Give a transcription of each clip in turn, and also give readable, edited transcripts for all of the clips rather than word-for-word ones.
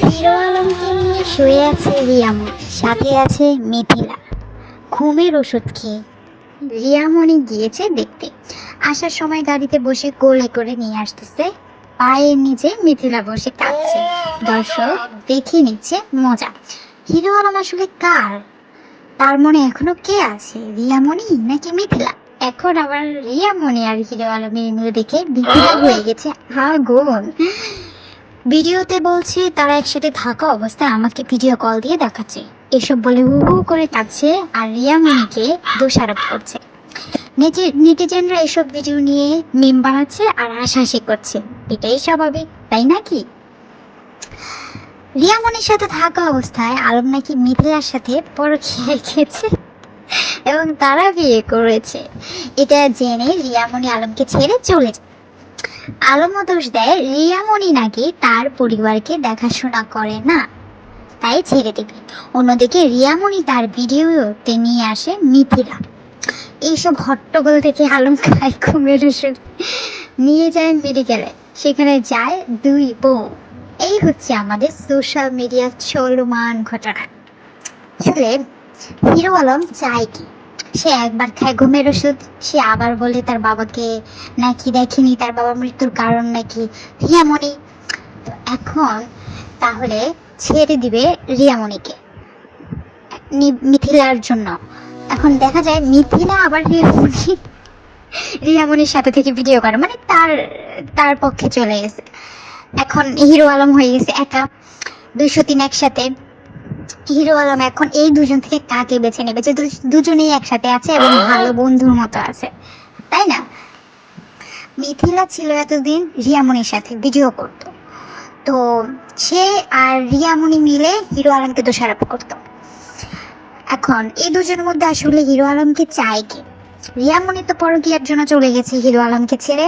Hero আলমকে নিয়ে শুয়ে আছে রিয়ামনি, সাথে আছে মিথিলা। ঘুমের ওষুধ খেয়ে রিয়ামনি গিয়েছে দেখতে। আসার সময় গাড়িতে বসে কোলে করে নিয়ে আসতেছে, পায়ের নিচে মিথিলা বসে কাঁদছে। দর্শক দেখে নিচ্ছে মজা। হিরো আলম আসলে কার? তার মনে এখনো কে আছে, রিয়ামনি নাকি মিথিলা? এখন আবার রিয়ামনি আর হিরো আলমের মিল দেখে মিথিলা হয়ে গেছে আগুন। ভিডিওতে বলছে তারা একসাথে থাকা অবস্থায় আমাকে ভিডিও কল দিয়ে দেখাচ্ছে, এসব বলে হু হু করে কাঁদছে আর রিয়ামনিকে দোষারোপ করছে। নেটিজেনরা এসব ভিডিও নিয়ে মিম বানাচ্ছে আর হাসাহাসি করছে। এটাই স্বাভাবিক, তাই নাকি? রিয়ামনির সাথে থাকা অবস্থায় আলম নাকি মিথিলার সাথে পরকীয়া খেয়েছে এবং তারা বিয়ে করেছে। এটা জেনে রিয়ামনি আলমকে ছেড়ে চলে যায়। আলমও দোষ দেয় রিয়ামনি নাকি তার পরিবারকে দেখাশোনা করে না, তাই ছেড়ে দেবে। অন্যদিকে রিয়ামনি তার ভিডিওতে নিয়ে আসে মিথিলা। এইসব হট্টগোল থেকে আলম খায় ঘুমের ওষুধ, নিয়ে যায় মেডিকেলে। সেখানে যায় দুই বউ। এই হচ্ছে আমাদের সোশ্যাল মিডিয়ার চলমান ঘটনা। আসলে হিরো আলম চায় কি? সে একবার খায় ঘুমের ওষুধ, সে আবার বলে তার বাবাকে নাকি দেখেনি, তার বাবার মৃত্যুর কারণ নাকি রিয়ামনি। তো এখন তাহলে ছেড়ে দিবে রিয়ামনিকে মিথিলার জন্য। এখন দেখা যায় মিথিলা আবার রিয়ামনির সাথে থেকে ভিডিও করে, মানে তার তার পক্ষে চলে গেছে। এখন হিরো আলম হয়ে গেছে একা, 203 একসাথে। হিরো আলম এখন এই দুজন থেকে কাকে বেছে নেবে, যে দুজনেই একসাথে আছে এবং ভালো বন্ধুর মতো আছে, তাই না? মিথিলা ছিল এতদিন রিয়ামনির সাথে ভিডিও করত, তো সে আর রিয়ামনি মিলে হিরো আলমকে দোষারোপ করতো। এখন এই দুজনের মধ্যে আসলে হিরো আলমকে চায় কি? রিয়ামনি তো পরকীয়ার জন্য চলে গেছে হিরো আলমকে ছেড়ে,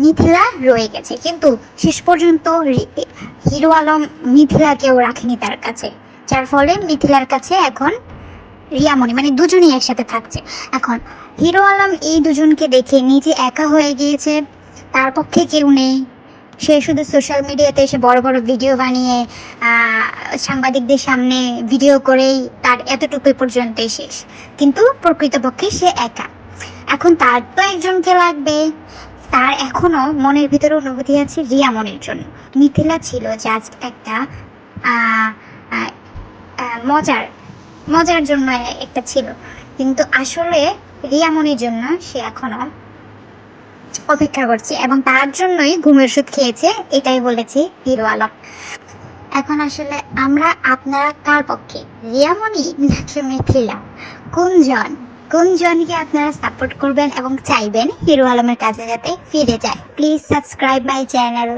মিথিলা রয়ে গেছে, কিন্তু শেষ পর্যন্ত হিরো আলম মিথিলাকেও রাখেনি তার কাছে, যার ফলে মিথিলার কাছে এখন রিয়ামনি, মানে দুজনেই একসাথে থাকছে। এখন হিরো আলম এই দুজনকে দেখে নিজে একা হয়ে গিয়েছে, তার পক্ষে কেউ নেই। সে শুধু সোশ্যাল মিডিয়াতে এসে বড় বড় ভিডিও বানিয়ে সাংবাদিকদের সামনে ভিডিও করেই তার এতটুকু পর্যন্তই শেষ, কিন্তু প্রকৃতপক্ষে সে একা। এখন তার তো একজনকে লাগবে। তার এখনো মনের ভিতরে অনুভূতি আছে রিয়ামনির জন্য। মিথিলা ছিল জাস্ট একটা আহ, আহ, মজার মজার জন্য একটা ছিল, কিন্তু আসলে রিয়ামনির জন্য সে এখনো অপেক্ষা করছে এবং তার জন্যই ঘুমের ওষুধ খেয়েছে, এটাই বলেছে হিরো আলম। এখন আসলে আপনারা কার পক্ষে, রিয়ামনি নাকি মিথিলা? কোন জনকে আপনারা সাপোর্ট করবেন এবং চাইবেন হিরো আলমের কাছে যাতে ফিরে যায়? Please subscribe my channel.